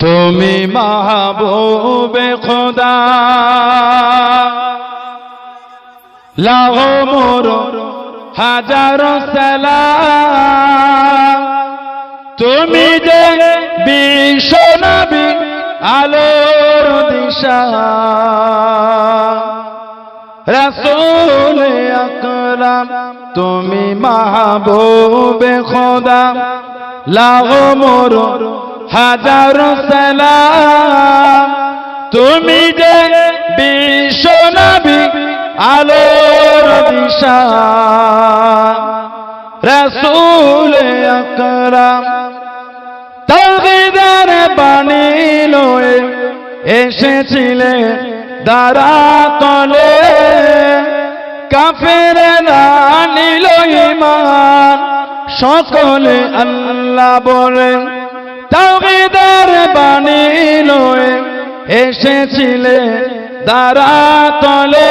তুমি মাহবুবে খুদা লাখো মোর হাজারো সালাম তুমি যে বিশ্ব নবী আলোর দিশা রাসূল আকরাম তুমি মাহবুবে খুদা লাখো মোর হাজারো সালাম তুমি যে বিশ্ব নবী আলোর দিশা রাসূল আকরাম তাওহীদের বাণী লয়ে এসেছিলে দারাতলে কাফেররা নিল ঈমান সকলে আল্লাহ বলে তাওহীদের বাণী লয়ে এসেছিলে দারাতলে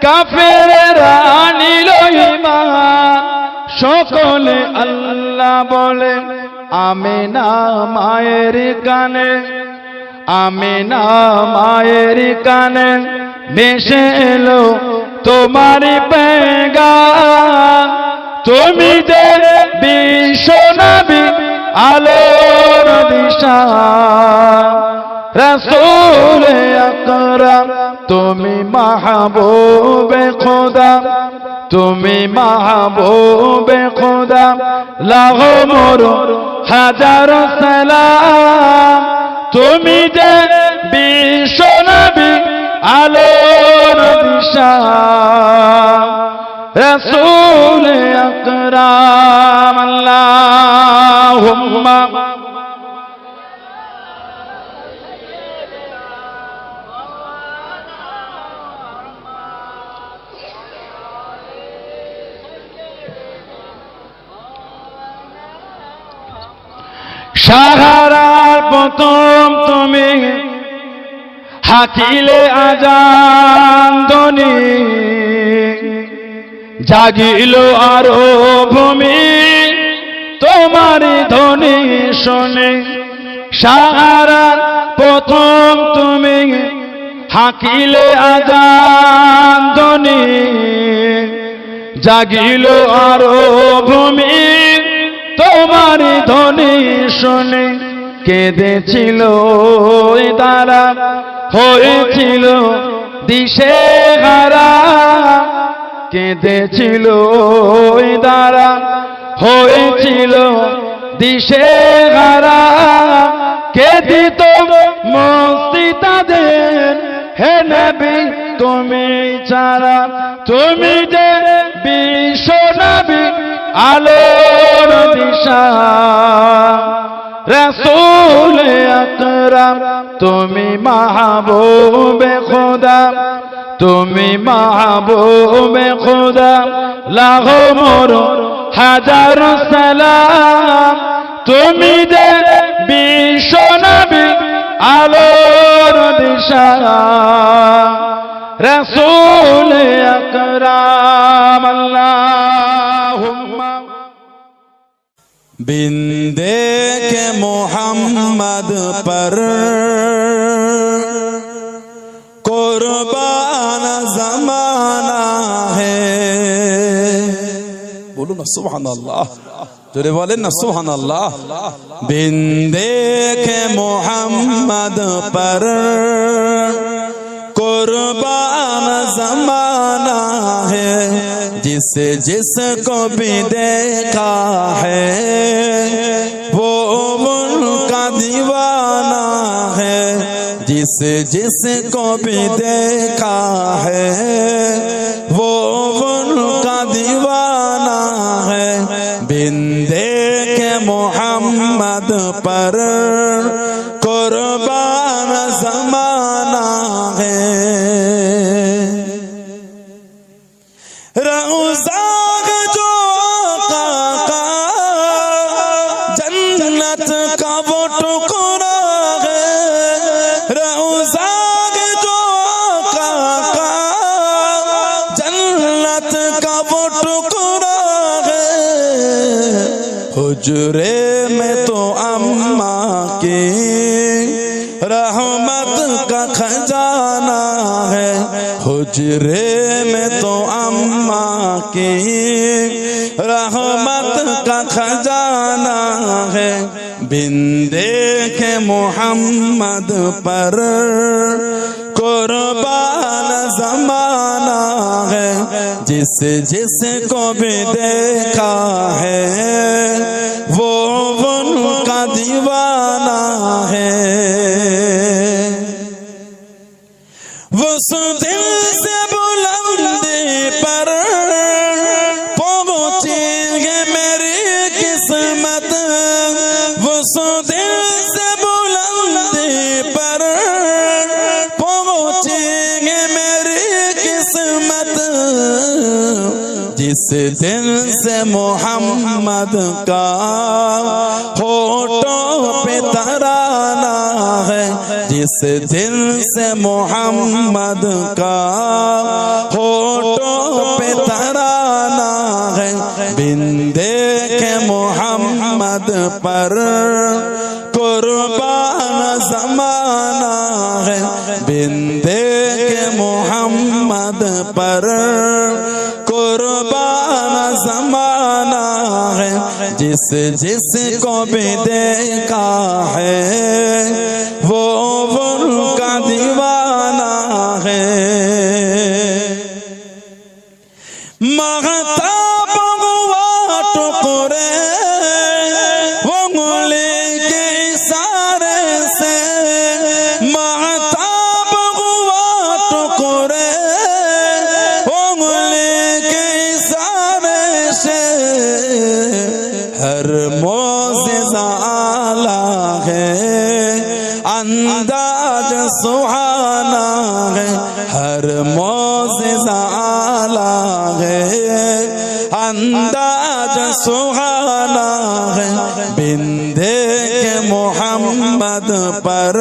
কাফেররা নিল ঈমান সকলে আল্লাহ বলে আমিনা মায়ের কানে আমিনা মায়ের কানে ভেসে এলো তোমার পেগাম তুমি যে বিশ্ব নবী আলোর দিশা রাসূল আকরাম তুমি মাহবুবে খুদা তুমি মাহবুবে খুদা লাখো মোর হাজারো সালাম তুমি যে বিশ্ব নবী আলোর দিশা রাসূল আকরাম আল্লাহুম্মা সাহারার প্রথম তুমি হাকিলে আজান ধ্বনি জাগিল আরো ভূমি তোমার ধ্বনি শুনে সাহারার প্রথম তুমি হাকিলে আজান ধ্বনি জাগিল আরো ভূমি তোমার ধ্বনি শুনে কেঁদেছিল তারা হয়েছিল দিশেহারা কেঁদেছিল তারা হয়েছিল দিশেহারা কে দিত মুক্তি তাদের হে নবী তুমি ছাড়া তুমি যে বিশ্ব নবী আলোর দিশা রাসূল আকরাম তুমি মাহবুবে খুদা তুমি মাহবুবে খুদা লাখো মোর হাজারো সালাম তুমি যে বিশ্ব নবী আলোর দিশা রাসূল আকরাম আল্লাহুম্মা बिंदे के मोहम्मद पर कुर्बान जमाना है बोलो ना सुभान अल्लाह जोरे बोले ना सुभान अल्लाह बिंदे के मोहम्मद पर कुर्बान जमाना है जिसे जिसको भी देखा है वो उनका दीवाना है जिसे जिसको भी देखा है वो उनका दीवाना है बिंदे के मोहम्मद पर कुर्बान जमाना है रौज़ा जो आका जन्नत का वो टुकड़ा है रौज़ा जो आका जन्नत का वो टुकड़ा है हुजरे में तो अम्मा की रहमत का खजाना है, हुजरे में तो अम्मा की रहमत का खजाना है। बिन देखे मोहम्मद पर कुर्बान ज़माना है, जिसको भी देखा है वो उनका दीवाना है। वो दिल से बुलंदी पर पहुंची है मेरी किस्मत, वो दिल से बुलंदी पर पहुंची है मेरी किस्मत, जिस दिन से मोहम्मद का होठों पे तराना है, जिस दिन से मोहम्मद का होठों पे तराना है। बिन देखे मोहम्मद पर कुर्बान ज़माना है, बिन देखे मोहम्मद पर कुर्बान ज़माना है। जिसको भी देखा है वो उनका दीवाना है। महताब हुआ टुकड़े वो उंगली के इशारे से, महताब हुआ टुकड़े वो उंगली के इशारे से। हर मोज़िज़ा आला है, अंदाज सुहाना है, हर मोज़िज़ा आला है, अंदाज सुहाना है। बिन देखे मोहम्मद पर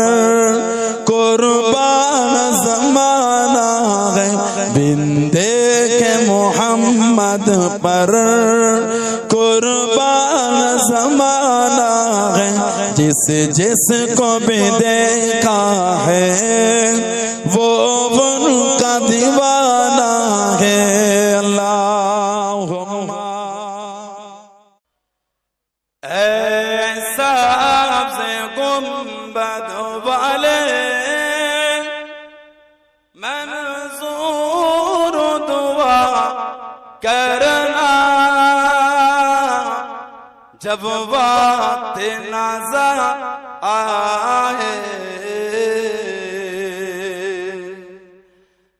कुर्बान ज़माना है, बिन देखे मोहम्मद पर कुर्बान ज़माना है। जिसको भी देखा है वो उनका दीवाना है। अल्लाहुम्मा ऐसा से गुंबद वाले मंजूर दुआ करना, जब वक्त नज़र आए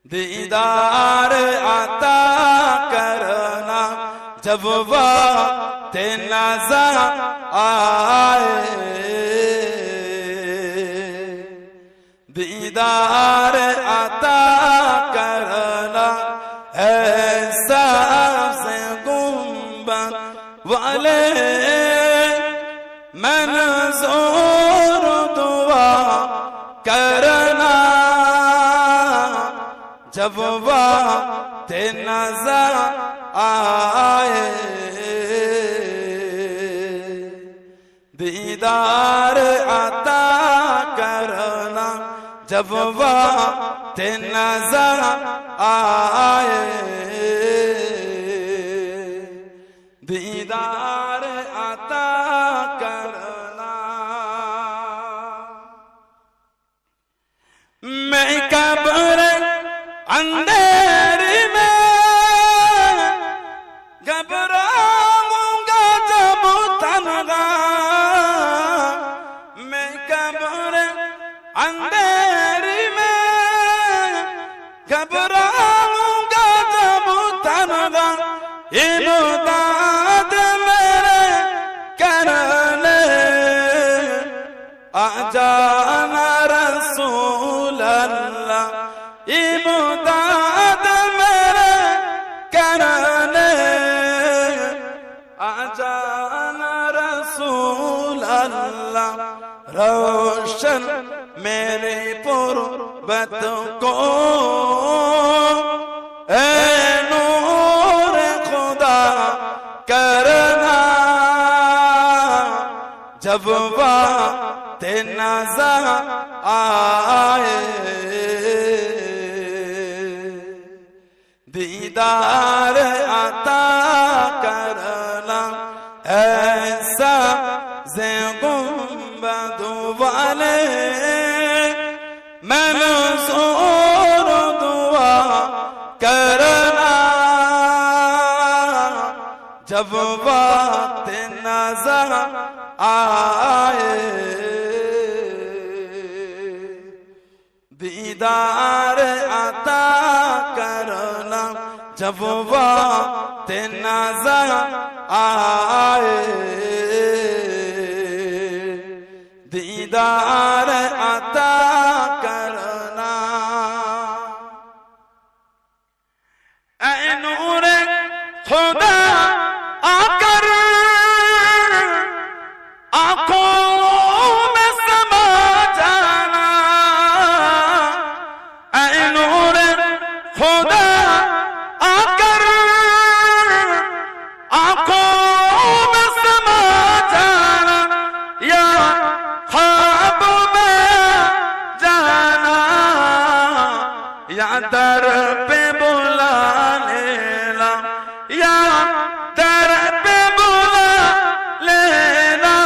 दीदार आता करना, जब वक्त नज़र आए दीदार आता करना। ऐसा से गुंबद वाले मंजूर दुआ करना, जब वक्त नज़र आए दीदार आता करना, जब वक्त नज़र आए दीदार आता करना। मैं कब्र अंधेरी में घबराऊंगा जब तन्हा, मैं कब्र अंधेरी में घबराऊंगा जब तन्हा। इमदाद मेरे करने आ जाना रसूल अल्लाह, इमदाद मेरे करने आ जाना रसूल अल्लाह। रोशन मेरे पुरबत को करना, जब नजर आए, दीदार अता करना ऐसा ज़े गुंबद वाले, मंसूर दुआ करना जब वक्त नजर आए, दीदार अता करना जब वक्त नजर आए, दीदार अता करना। ऐ नूर खुदा आकर आंखों में समा जाना, ऐ नूर खुदा आकर आंखों में समा जाना, या ख्वाब में जाना, या दर पे बुला लेना, या दर पे बुला लेना,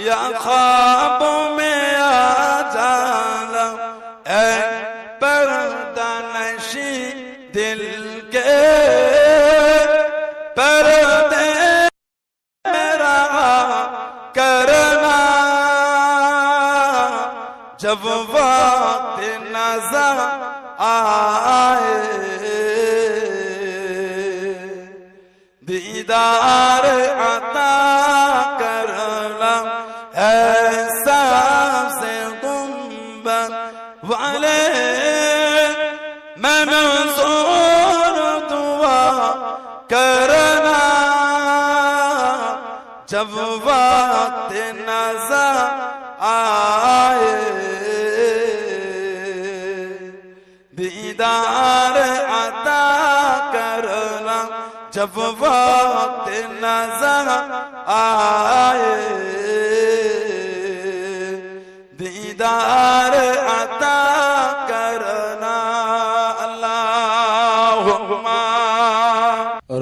या ख्वाब में आ जाना, ऐ पर्दा नशी दिल के पर्दे मेरा करना, जब वक्त नजर आए, दीदार अता करना ऐसा से गुंबद वाले, मंसूर दुआ करना जब वक्त नजर आए, दीदार अता करना जब वक्त नजर आए, दीदार अता करना। अल्लाहुम्मा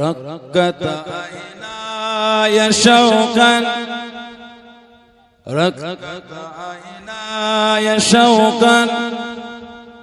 रक्कत ऐनाय शौकन, रक्कत ऐनाय शौकन,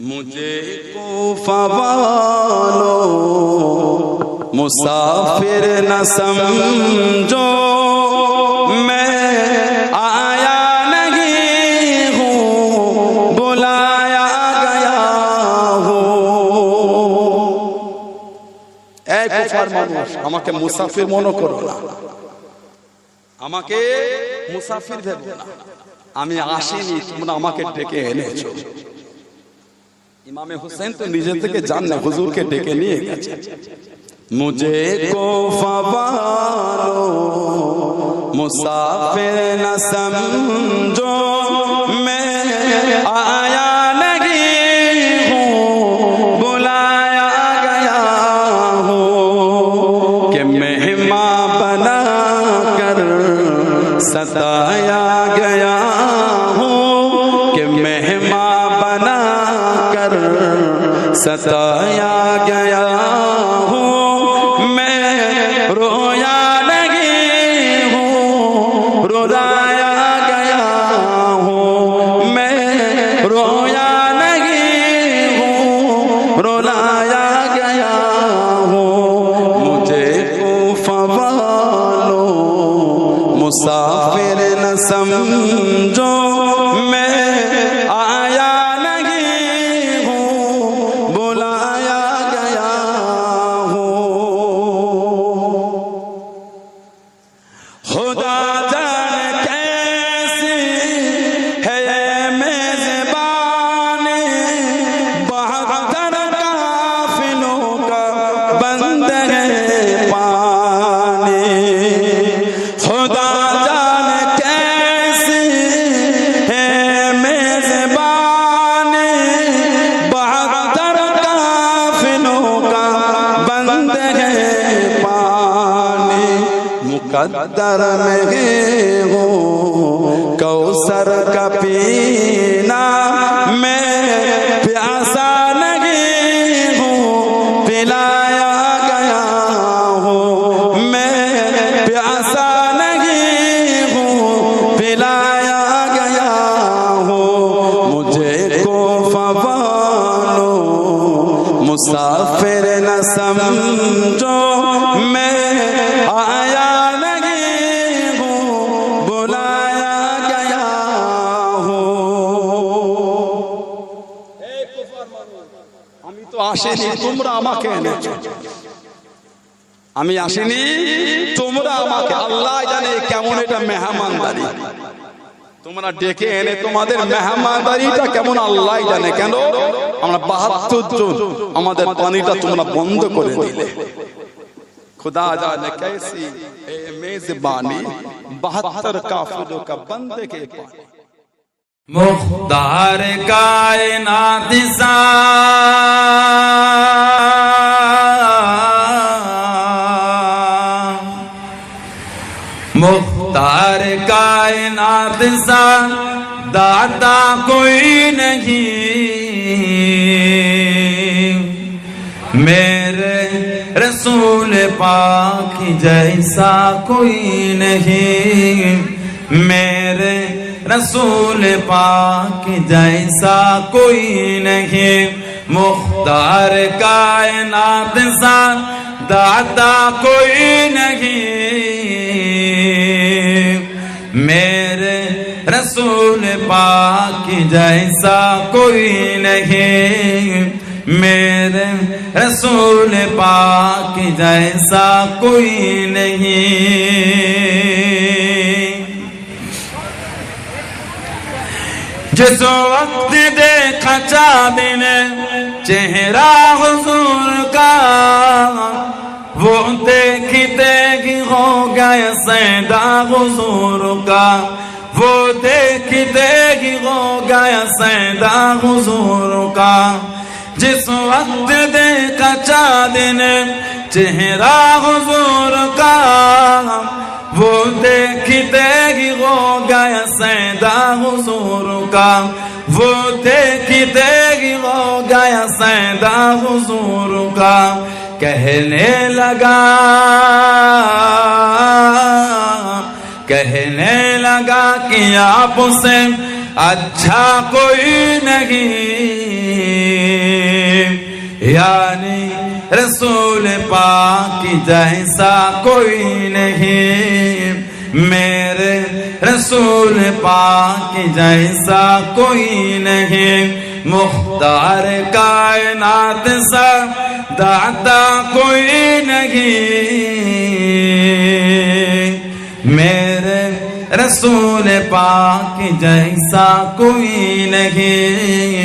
मुझे कोफा वालों मुसाफिर न समझो मैं आया नहीं हूँ बुलाया गया हूँ ए कुफार মানুষ আমাকে মুসাফির মনে করো না আমাকে মুসাফির ভেবো না আমি আসিনি তোমরা আমাকে ডেকে এনেছো इमाम हुसैन तो निजे থেকে জান না হুজুরকে ডেকে নিয়ে গেছে मुझे कोफा वालों मुसाफिर न समझो मैं आया नहीं हूँ बुलाया गया हूँ कि मेहमान बना कर सताया गया हूँ कि मेहमान बना कर सताया गया हूँ मैं रोया नहीं हूँ रुलाया गया हूँ मैं रोया नहीं हूँ रुलाया गया हूँ मुझे कोफा वालों मुसाफिर न समझो मैं आया मुकद्दर में हो कौसर का पीना मैं प्यासा नहीं हूँ पिलाया गया हूँ मैं प्यासा नहीं हूँ पिलाया गया हूँ मुझे कोफा वालों मुसाफिर न समझो मैं आया আসেনি তোমরা আমাকে এনেছো আমি আসিনি তোমরা আমাকে আল্লাহ জানে কেমন এটা মেহমানদারি তোমরা ডেকে এনে তোমাদের মেহমানদারিটা কেমন আল্লাহ জানে কেন আমরা 72 জন আমাদের পানিটা তোমরা বন্ধ করে দিলে खुदा जाने कैसी मेजबानी 72 काफिरों का बंदे के पानी मुख्तार कायनात सा मुख्तार कायनात सा दाता कोई नहीं मेरे रसूल पाक जैसा कोई नहीं मेरे रसूल पाक जैसा कोई नहीं मुख्तार कायनात सा दाता कोई नहीं मेरे रसूल पाक जैसा कोई नहीं मेरे रसूल पाक जैसा कोई नहीं जिस वक्त देखा चाँदन चेहरा हुजूर का, वो देखते ही हो गया सैदा हुजूर का, वो देखते ही हो गया सैदा हुजूर का। जिस वक्त देखा चाँदन चेहरा हुजूर का, वो देखते ही हो गया सैदा हुजूर का, वो देखते ही हो गया सैदा हुजूर का। कहने लगा कि आपसे अच्छा कोई नहीं, यानी रसूल पाक की जैसा कोई नहीं, मेरे रसूल पाक की जैसा कोई नहीं। मुख्तार कायनात सा दाता कोई नहीं, मेरे रसूल पाक की जैसा कोई नहीं,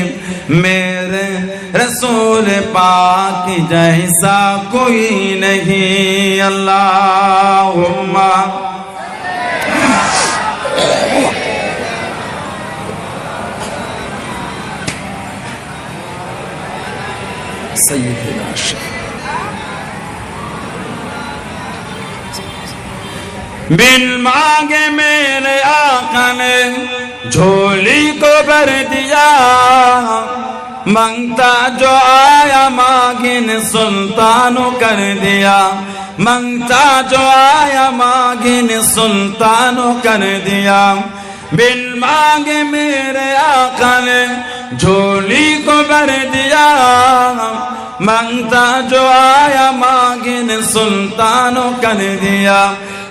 मेरे रसूल पाक की जैसा कोई नहीं। अल्लाहुम्मा सय्यदना बिन मांगे मेरे आका ने झोली को भर दिया, मांगता जो आया मांगिन सुल्तानो कर दिया, मांगता जो आया मांगिन सुल्तानो कर दिया। बिन मांगे मेरे आका ने झोली को भर दिया, मांगता जो आया मांगिन सुल्तानो कर दिया,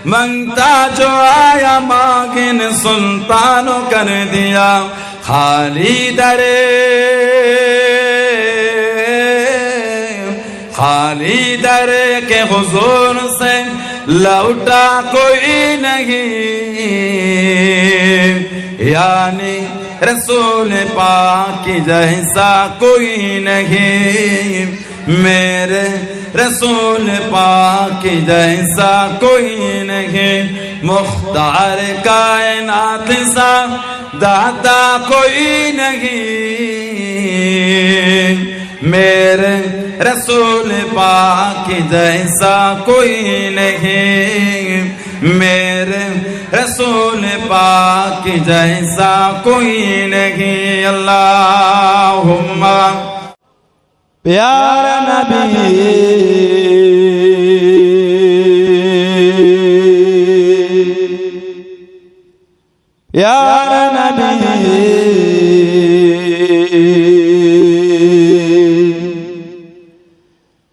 मांगता जो आया मांगिन सुल्तानो कर दिया। खाली दरे के हुजूर से लौटा कोई नहीं, यानी रसूल पाक की जैसा कोई नहीं, मेरे रसूल पाक की जैसा कोई नहीं। मुख्तार कायनात सा दाता कोई नहीं, मेरे रसूल पाक की जैसा कोई नहीं, मेरे रसूल पाक की जैसा कोई नहीं। अल्लाहुम्मा प्यारा नबी प्यारा नबी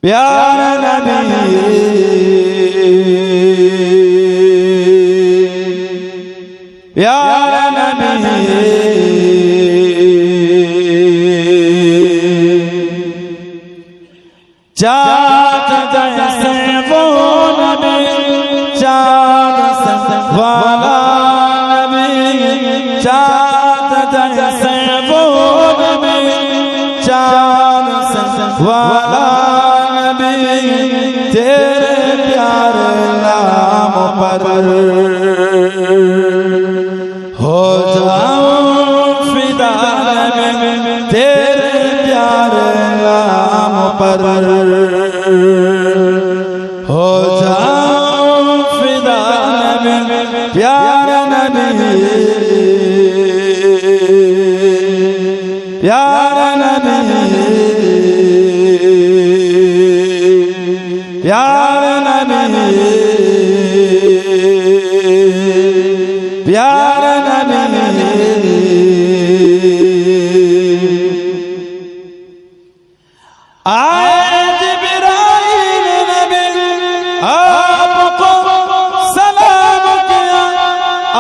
प्यारा नबी प्यारा नबी चाँद जैसे वो नबी, चाँद वाला नबी, चाँद जैसे वो नबी, चाँद वाला नबी, तेरे प्यारे नाम पर हो जाऊं फिदा नबी, तेरे प्यारे नाम पर हो जाऊं फिदा नबी, प्यारा नबी प्यारा नबी प्यारा नबी प्यारा नबी। आए जिब्राइल नबी आपको सलाम किया,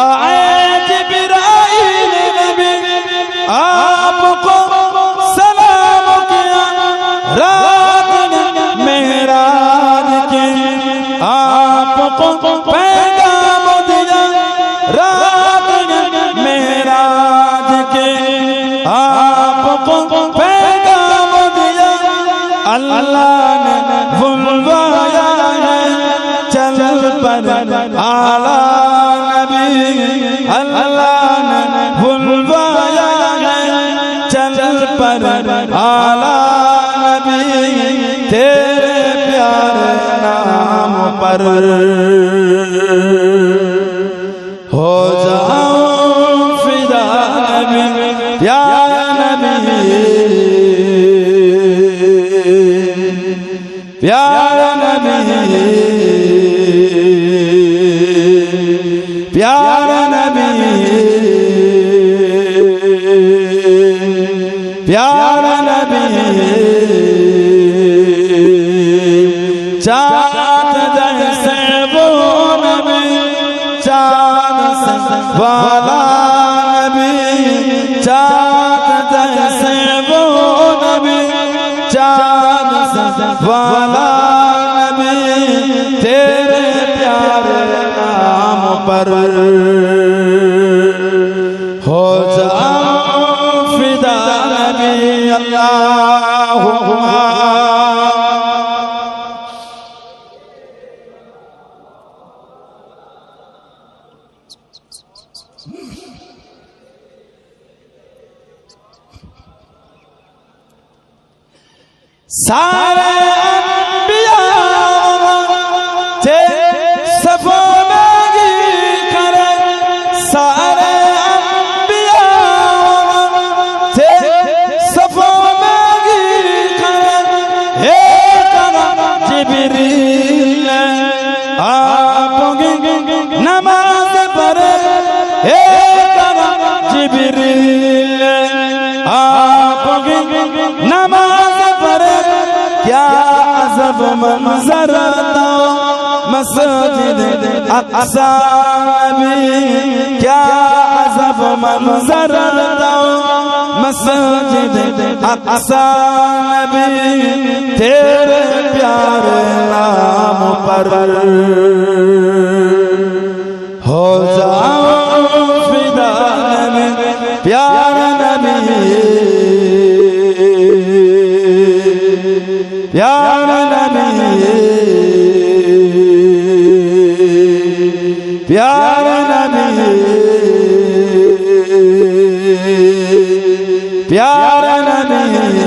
आए जिब्राइल नबी आपको सलाम किया, चल पर आला नबी तेरे प्यारे नाम पर हो जाऊं फिदा नबी प्यारा नबी प्यारा नबी प्यारा नबी प्यारा नबी चाँद जैसे वो नबी चाँद से वाला नबी चाँद जैसे वो नबी चाँद से वाला नबी तेरे प्यारे नाम पर हो जाऊं फिदा नबी अल्लाहुम्मा सारे अंबिया थे सफों में खड़े सारे अंबिया थे सफों में खड़े एक जिब्रील आपकी नमाज पढ़े एक जिब्रील आपकी नमाज क्या अजब मंजर था मस्जिद अक्सा में क्या अजब मंजर था मस्जिद अक्सा में तेरे प्यारे नाम पर हो जाऊं फिदा नबी प्यारा नबी प्यारा नबी प्यारा नबी प्यारा नबी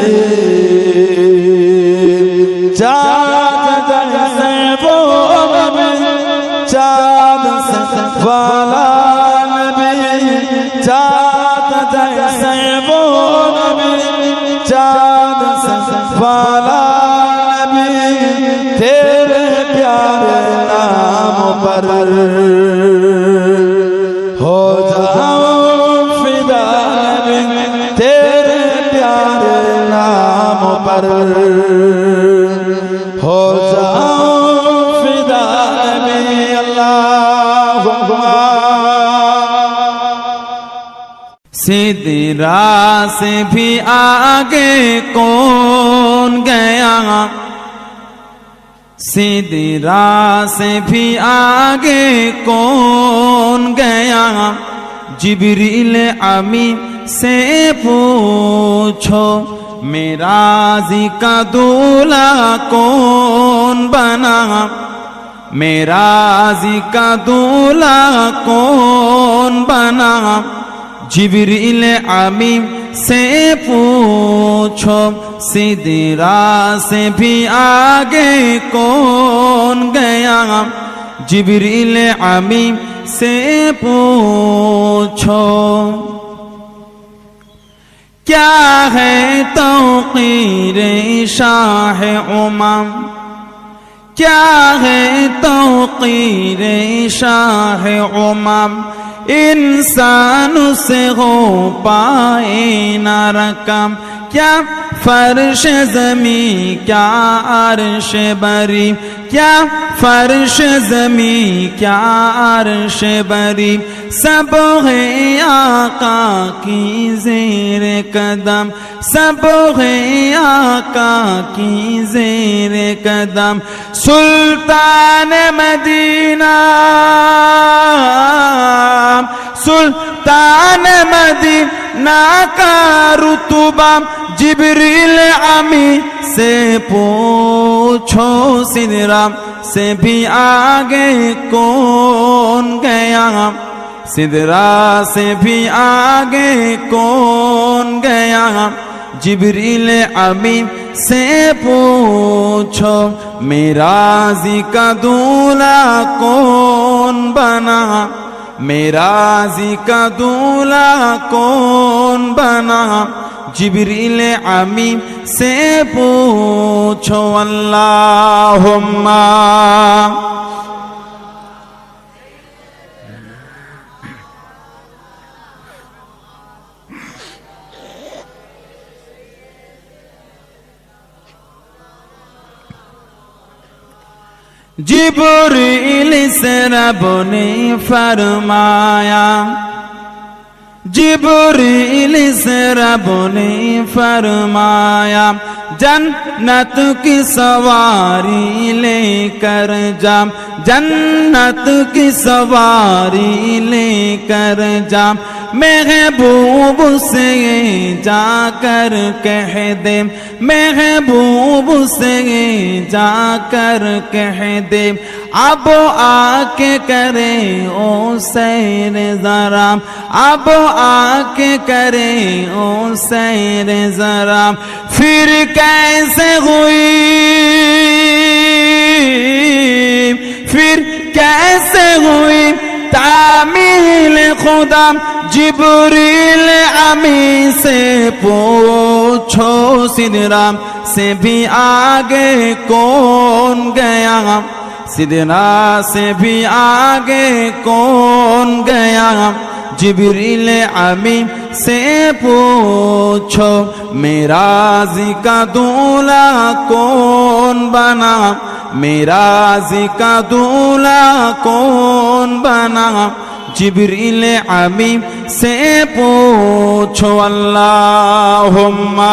चाँद जैसे वो नबी चाँद से वाला नबी चाँद जैसे वो नबी चाँद से वाला तेरे प्यारे नाम पर हो जाऊं फिदा नबी तेरे प्यारे नाम पर हो जाऊं फिदा नबी अल्लाहुम्मा सिदरा से भी आगे कौन गया सिदरा से भी आगे कौन गया जिब्रील अमीन से पूछो मेराज़ी का दूल्हा कौन बना मेराज़ी का दूल्हा कौन बना जिब्रील अमीन से पूछो सिदरा से भी आगे कौन गया जिब्रील अमीन से पूछो क्या है तौक़ीर शाह उमम क्या है तौक़ीर शाह उमम इंसान से हो पाए न रकम क्या फर्श जमी क्या अर्श बरी क्या फर्श जमी क्या अर्श बरी सब है आका की ज़ेर कदम सब है आका की ज़ेर कदम सुल्तान मदीना सुल्तान मदीना का रुतबा जिब्रील अमीन से पूछो सिदरा से भी आगे कौन गया सिदरा से भी आगे कौन गया जिब्रील अमीन से पूछो मेराजी का दूल्हा कौन बना मेराजी का दूल्हा कौन बना जिब्रील अमीन से पूछो अल्लाहुम्मा जिब्रील से रब ने फरमाया जिब्रील से रब ने फरमाया जन्नत की सवारी लेकर जा जन्नत की सवारी लेकर जा महबूब से जाकर कह दे महबूब से जाकर कह दे अब आके करे ओ सैर जरा अब आके करे ओ सैर जरा फिर कैसे हुई फिर कैसे हुई तामील खुदा जिब्रील अमीन से पूछो सिदरा से भी आगे कौन गया सिदरा से भी आगे कौन गया जिब्रील अमीन से पूछो मेराजी का दूल्हा कौन बना मेराजी का दूल्हा कौन बना जिब्रील अमीन से पूछो अल्लाहुम्मा